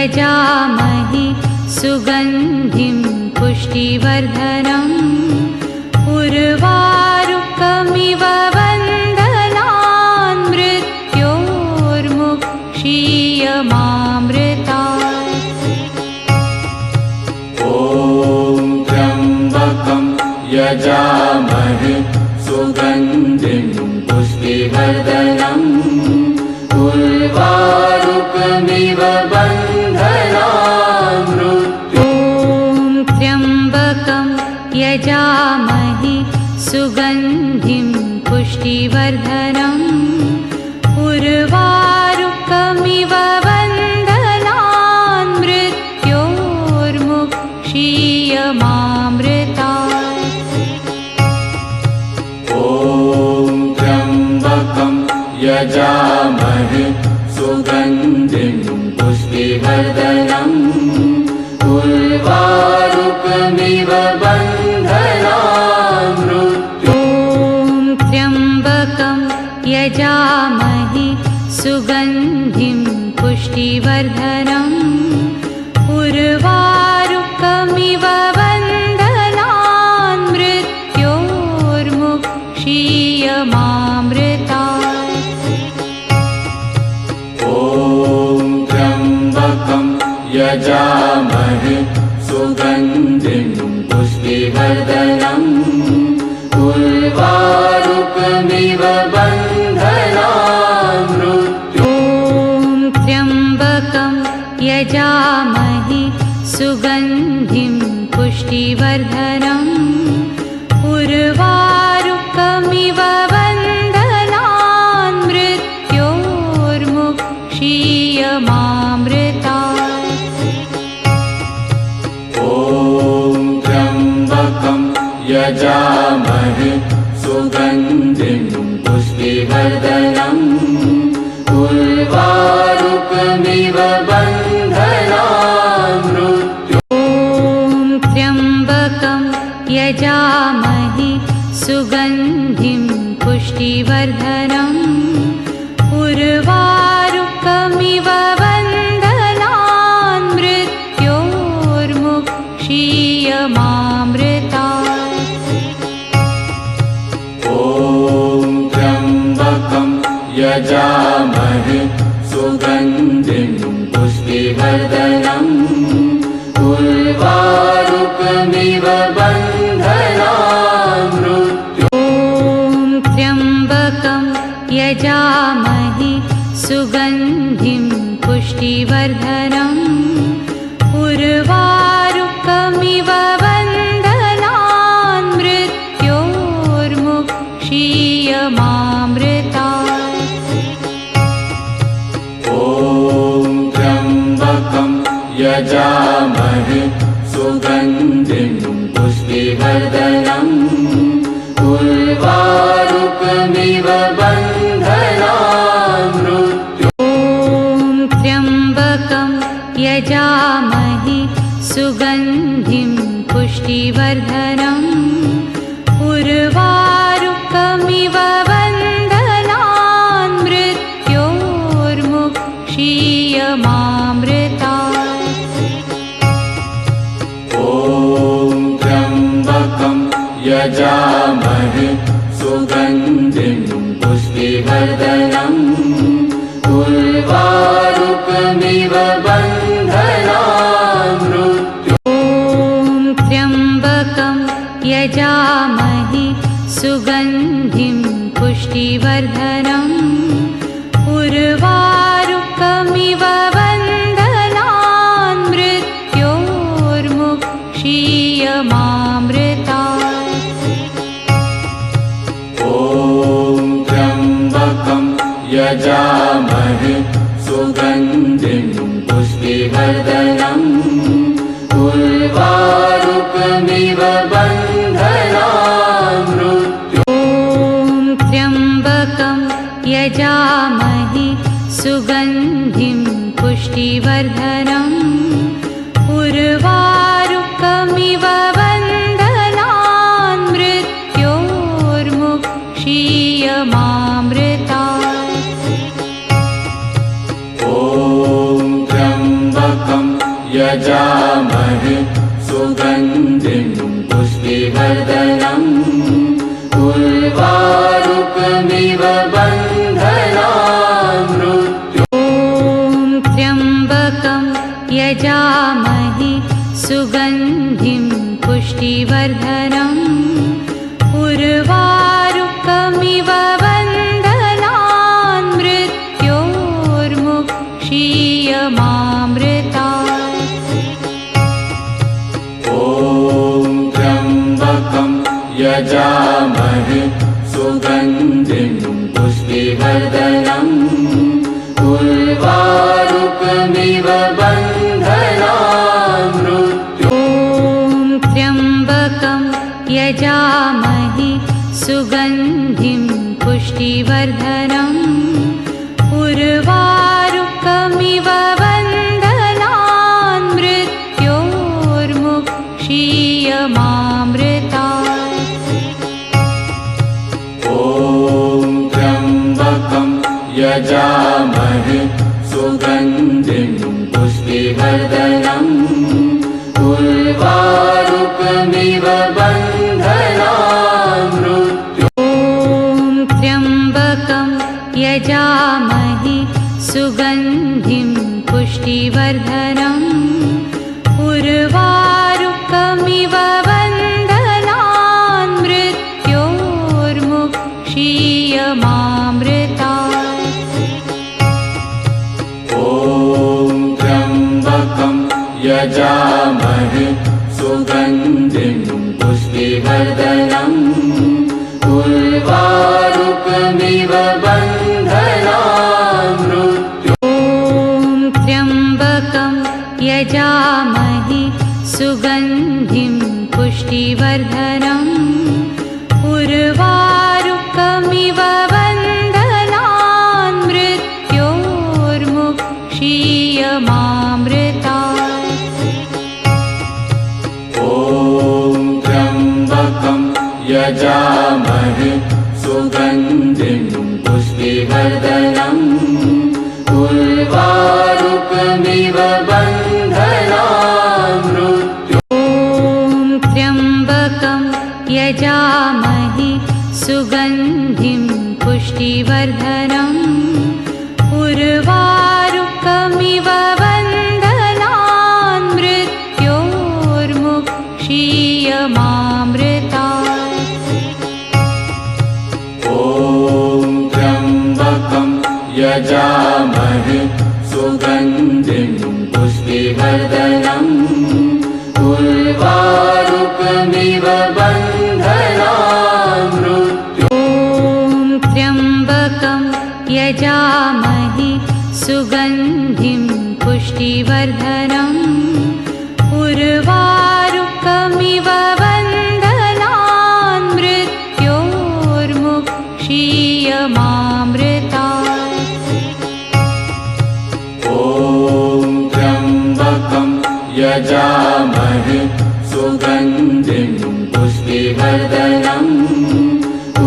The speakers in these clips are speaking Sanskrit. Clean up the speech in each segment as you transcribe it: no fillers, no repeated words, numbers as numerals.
यजामहे सुगन्धिं पुष्टिवर्धनम् उर्वारुकमिव बन्धनान् मृत्योर्मुक्षीयमामृतात्। ॐ त्र्यम्बकं यजामहे सुगन्धिं पुष्टिवर्धनम् उर्वारुकमिव बन्धनान् त्र्यम्बकं यजामहे सुगन्धिं पुष्टिवर्धनम् उर्वारुकमिव बन्धनान् मृत्योर्मुक्षीयमामृतात्। ॐ त्र्यम्बकं यजामहे सुगन्धिं पुष्टिवर्धनम् उर्वारुकमिव बन्धनान् त्र्यम्बकं यजामहे सुगन्धिं पुष्टिवर्धनम् उर्वारुकमिव बन्धनान् मृत्योर्मुक्षीयमामृतात्। ॐ त्र्यम्बकं यजामहे सुगन्धिं पुष्टिवर्धनम् उर्वारुकमिव बन्धनान् त्र्यम्बकं यजामहे सुगन्धिं पुष्टिवर्धनम् उर्वारुकमिव बन्धनान् मृत्योर्मुक्षीयमामृतात्। ॐ त्र्यम्बकं यजामहे सुगन्धिं पुष्टिवर्धनम् उर्वारुकमिव बन्धनान् त्र्यम्बकं यजामहे सुगन्धिं पुष्टिवर्धनम् उर्वारुकमिव बन्धनान् मृत्योर्मुक्षीयमामृतात्। ॐ त्र्यम्बकं यजामहे सुगन्धिं पुष्टिवर्धनम् उर्वारुकमिव बन्धनान् त्र्यम्बकं यजामहे सुगन्धिं पुष्टिवर्धनम् उर्वारुकमिव बन्धनान् मृत्योर्मुक्षीयमामृतात्। ॐ त्र्यम्बकं यजामहे सुगन्धिं पुष्टिवर्धनम् उर्वारुकमिव बन्धनान् त्र्यम्बकं यजामहे सुगन्धिं पुष्टिवर्धनम् उर्वारुकमिव बन्धनान् मृत्योर्मुक्षीयमामृतात्। ॐ त्र्यम्बकं यजामहे सुगन्धिं पुष्टिवर्धनम् उर्वारुकमिव बन्धनान् त्र्यम्बकं यजामहे सुगन्धिं पुष्टिवर्धनम् उर्वारुकमिव बन्धनान् मृत्योर्मुक्षीयमामृतात्। ॐ त्र्यम्बकं यजामहे सुगन्धिं पुष्टिवर्धनम् उर्वारुकमिव बन्धनान् त्र्यम्बकं यजामहे सुगन्धिं पुष्टिवर्धनम् उर्वारुकमिव बन्धनान् मृत्योर्मुक्षीयमामृतात्। ॐ त्र्यम्बकं यजामहे सुगन्धिं पुष्टिवर्धनम् उर्वारुकमिव बन्धनान् मृत्योर्मुक्षीयमामृतात् त्र्यम्बकं यजामहे सुगन्धिं पुष्टिवर्धनम् उर्वारुकमिव बन्धनान् मृत्योर्मुक्षीयमामृतात् ॐ त्र्यम्बकं यजामहे सुगन्धिं पुष्टिवर्धनम् उर्वारुकमिव बन्धनान् मृत्योर्मुक्षीयमामृतात् त्र्यम्बकं यजामहे सुगन्धिं पुष्टिवर्धनम् उर्वारुकमिव बन्धनान् मृत्योर्मुक्षीयमामृतात् ॐ त्र्यम्बकं यजामहे सुगन्धिं पुष्टिवर्धनम् उर्वारुकमिव बन्धनान् मृत्योर्मुक्षीयमामृतात् त्र्यम्बकं यजामहे सुगन्धिं पुष्टिवर्धनम् उर्वारुकमिव बन्धनान् मृत्योर्मुक्षीयमामृतात् ॐ त्र्यम्बकं यजामहे सुगन्धिं पुष्टिवर्धनम् उर्वारुकमिव बन्धनान् मृत्योर्मुक्षीयमामृतात् त्र्यम्बकं यजामहे सुगन्धिं पुष्टिवर्धनम् उर्वारुकमिव बन्धनान् मृत्योर्मुक्षीयमामृतात् ॐ त्र्यम्बकं यजामहे सुगन्धिं पुष्टिवर्धनम् उर्वारुकमिव बन्धनान् मृत्योर्मुक्षीयमामृतात् त्र्यम्बकं यजामहे सुगन्धिं पुष्टिवर्धनम् उर्वारुकमिव बन्धनान् मृत्योर्मुक्षीयमामृतात् ॐ त्र्यम्बकं यजामहे सुगन्धिं पुष्टिवर्धनम् उर्वारुकमिव बन्धनान् मृत्योर्मुक्षीयमामृतात् त्र्यम्बकं यजामहे सुगन्धिं पुष्टिवर्धनम् उर्वारुकमिव बन्धनान् मृत्योर्मुक्षीयमामृतात् ॐ त्र्यम्बकं यजामहे सुगन्धिं पुष्टिवर्धनम्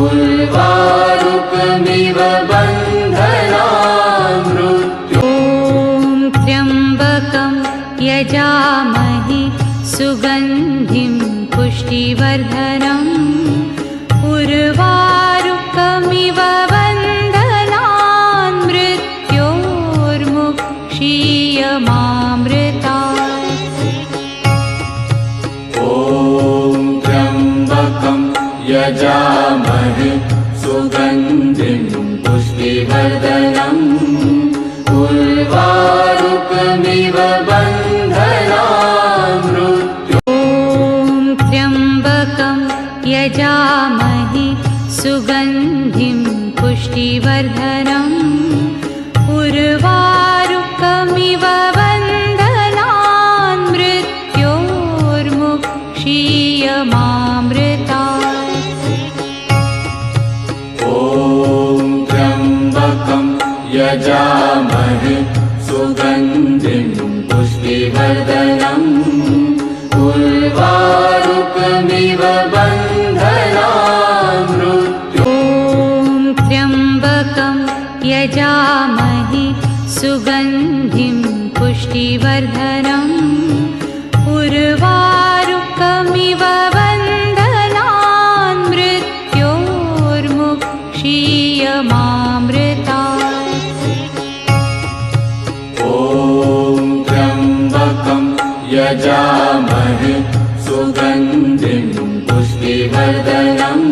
उर्वारुकमिव बन्धनान् मृत्योर्मुक्षीयमामृतात् त्र्यम्बकं यजामहे सुगन्धिं पुष्टिवर्धनम् उर्वारुकमिव बन्धनान् मृत्योर्मुक्षीयमामृतात् ॐ त्र्यम्बकं यजामहे सुगन्धिं पुष्टिवर्धनम् उर्वारुकमिव बन्धनान् मृत्योर्मुक्षीयमामृतात् त्र्यम्बकं यजामहे सुगन्धिं पुष्टिवर्धनम् उर्वारुकमिव बन्धनान् मृत्योर्मुक्षीयमामृतात् ॐ त्र्यम्बकं यजामहे सुगन्धिं पुष्टिवर्धनम् उर्वारुकमिव बन्धनान् मृत्योर्मुक्षीयमामृतात् त्र्यम्बकं यजामहे सुगन्धिं पुष्टिवर्धनम् यजामहे सुगन्धिं पुष्टिवर्धनम्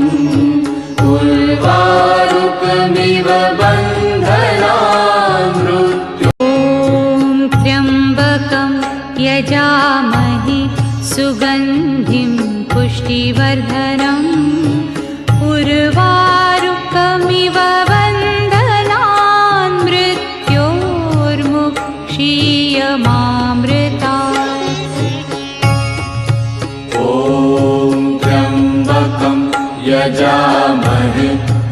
उर्वारुकमिव बन्धनान् मृत्यो ॐ त्र्यम्बकं यजामहे सुगन्धिं पुष्टिवर्धनम् उर्वारुकमिव बन्धनान् मृत्योर्मुक्षीयमामृतात् ॐ त्र्यम्बकं यजामहे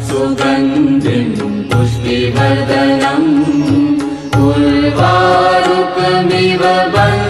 सुगन्धिं पुष्टिवर्धनम् उर्वारुकमिव बन्धनान्